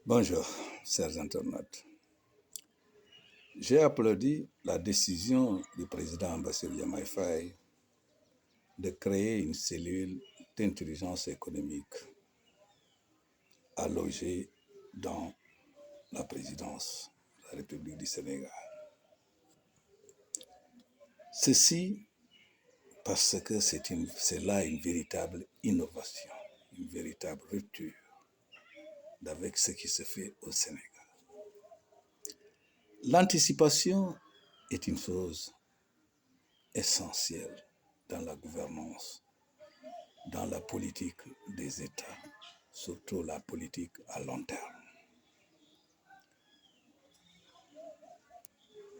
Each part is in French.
Bonjour, chers internautes. J'ai applaudi la décision du président Bassirou Diomaye Faye de créer une cellule d'intelligence économique à loger dans la présidence de la République du Sénégal. Ceci parce que c'est là une véritable innovation, une véritable rupture avec ce qui se fait au Sénégal. L'anticipation est une chose essentielle dans la gouvernance, dans la politique des États, surtout la politique à long terme.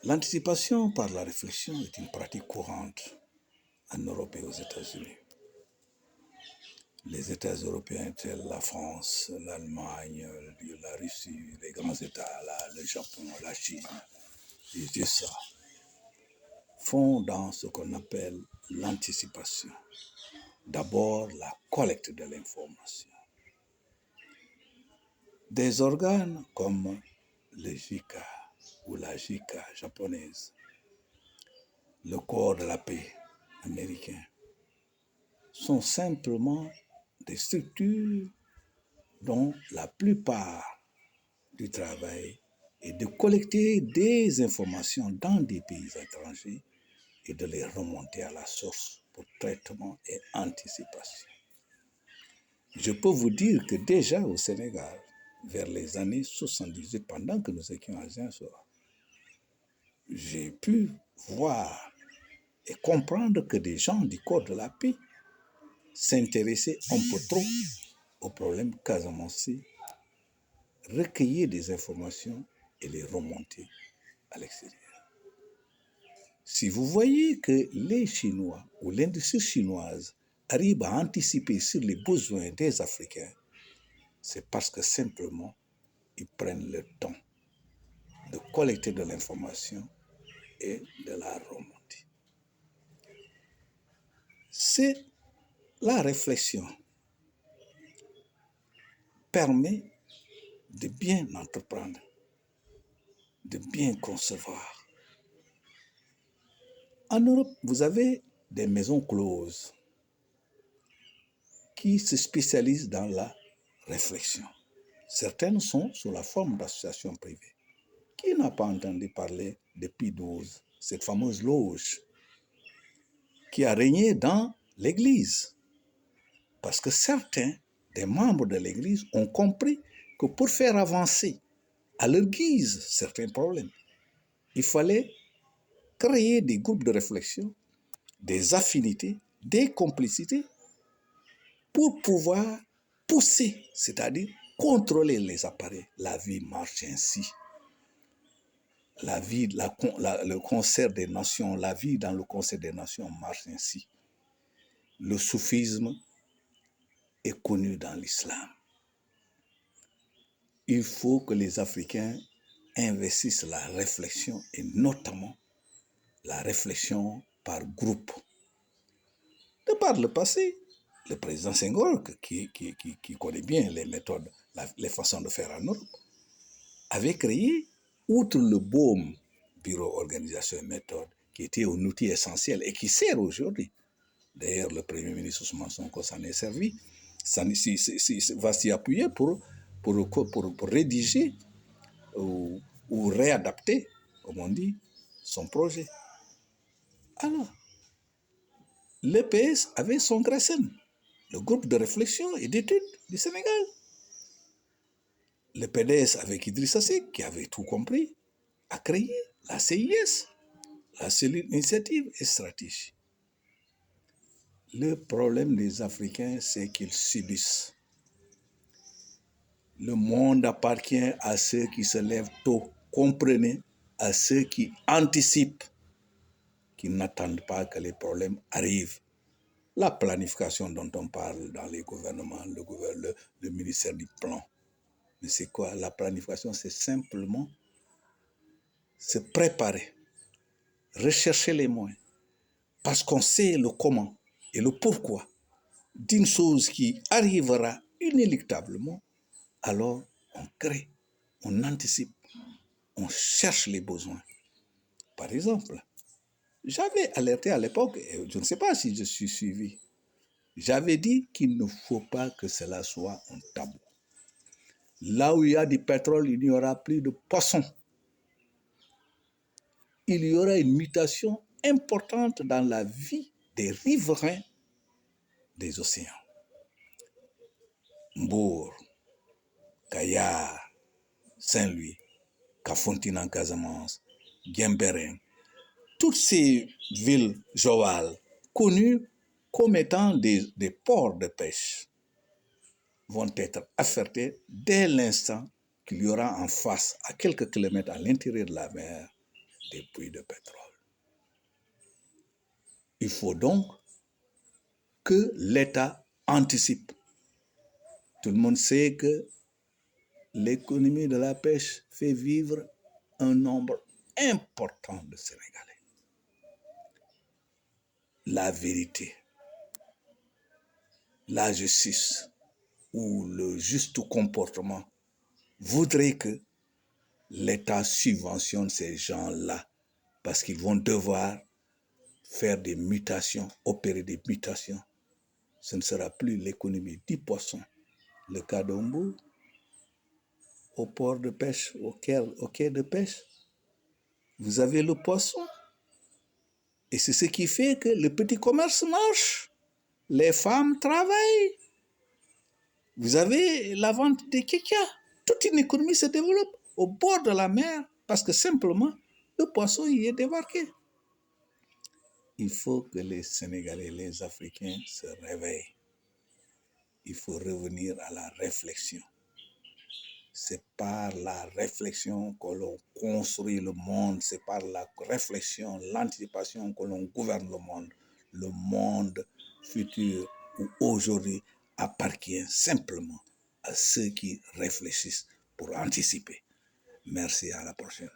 L'anticipation par la réflexion est une pratique courante en Europe et aux États-Unis. Les États européens tels la France, l'Allemagne, la Russie, les grands États, le Japon, la Chine, les USA, font dans ce qu'on appelle l'anticipation. D'abord, la collecte de l'information. Des organes comme le JICA ou la JICA japonaise, le corps de la paix américain, sont simplement des structures dont la plupart du travail est de collecter des informations dans des pays étrangers et de les remonter à la source pour traitement et anticipation. Je peux vous dire que déjà au Sénégal, vers les années 78, pendant que nous étions à Ziguinchor, j'ai pu voir et comprendre que des gens du corps de la paix s'intéressaient un peu trop aux problèmes casamançais, recueillir des informations et les remonter à l'extérieur. Si vous voyez que les Chinois ou l'industrie chinoise arrive à anticiper sur les besoins des Africains, c'est parce que simplement ils prennent le temps de collecter de l'information et de la remonter. C'est la réflexion permet de bien entreprendre, de bien concevoir. En Europe, vous avez des maisons closes qui se spécialisent dans la réflexion. Certaines sont sous la forme d'associations privées. Qui n'a pas entendu parler de Pie XII, cette fameuse loge qui a régné dans l'Église? Parce que certains des membres de l'Église ont compris que pour faire avancer à leur guise certains problèmes, il fallait créer des groupes de réflexion, des affinités, des complicités pour pouvoir pousser, c'est-à-dire contrôler les appareils. La vie marche ainsi. La vie, le concert des nations, la vie dans le concert des nations marche ainsi. Le soufisme est connu dans l'islam. Il faut que les Africains investissent la réflexion et notamment la réflexion par groupe. De par le passé, le président Senghor, qui connaît bien les méthodes, les façons de faire en Europe, avait créé, outre le BOM, Bureau Organisation et Méthode, qui était un outil essentiel et qui sert aujourd'hui. D'ailleurs, le Premier ministre Ousmane Sonko s'en est servi, va s'y appuyer pour rédiger ou réadapter, comme on dit, son projet. Alors, l'EPS avait son GRESEN, le groupe de réflexion et d'études du Sénégal. Le PDS avec Idrissa Seck, qui avait tout compris, a créé la CIS, la cellule initiative et stratégie. Le problème des Africains, c'est qu'ils subissent. Le monde appartient à ceux qui se lèvent tôt, comprenez, à ceux qui anticipent, qui n'attendent pas que les problèmes arrivent. La planification dont on parle dans les gouvernements, le ministère du Plan. Mais c'est quoi? La planification, c'est simplement se préparer, rechercher les moyens, parce qu'on sait le comment et le pourquoi d'une chose qui arrivera inéluctablement, alors on crée on anticipe, on cherche les besoins. Par exemple, j'avais alerté à l'époque, et je ne sais pas si je suis suivi, j'avais dit qu'il ne faut pas que cela soit un tabou. Là où il y a du pétrole, il n'y aura plus de poissons. Il y aura une mutation importante dans la vie des riverains des océans. Mbour, Kayar, Saint-Louis, Kafountine en Casamance, Guemberen, toutes ces villes Joal, connues comme étant des ports de pêche, vont être affectées dès l'instant qu'il y aura en face, à quelques kilomètres à l'intérieur de la mer, des puits de pétrole. Il faut donc que l'État anticipe. Tout le monde sait que l'économie de la pêche fait vivre un nombre important de Sénégalais. La vérité, la justice ou le juste comportement voudrait que l'État subventionne ces gens-là parce qu'ils vont devoir faire des mutations, opérer des mutations. Ce ne sera plus l'économie du poisson. Le cas d'Ombo, au port de pêche, au quai de pêche, vous avez le poisson. Et c'est ce qui fait que le petit commerce marche. Les femmes travaillent. Vous avez la vente des kékias. Toute une économie se développe au bord de la mer parce que simplement, le poisson y est débarqué. Il faut que les Sénégalais, les Africains se réveillent. Il faut revenir à la réflexion. C'est par la réflexion que l'on construit le monde, c'est par la réflexion, l'anticipation que l'on gouverne le monde. Le monde futur ou aujourd'hui appartient simplement à ceux qui réfléchissent pour anticiper. Merci, à la prochaine.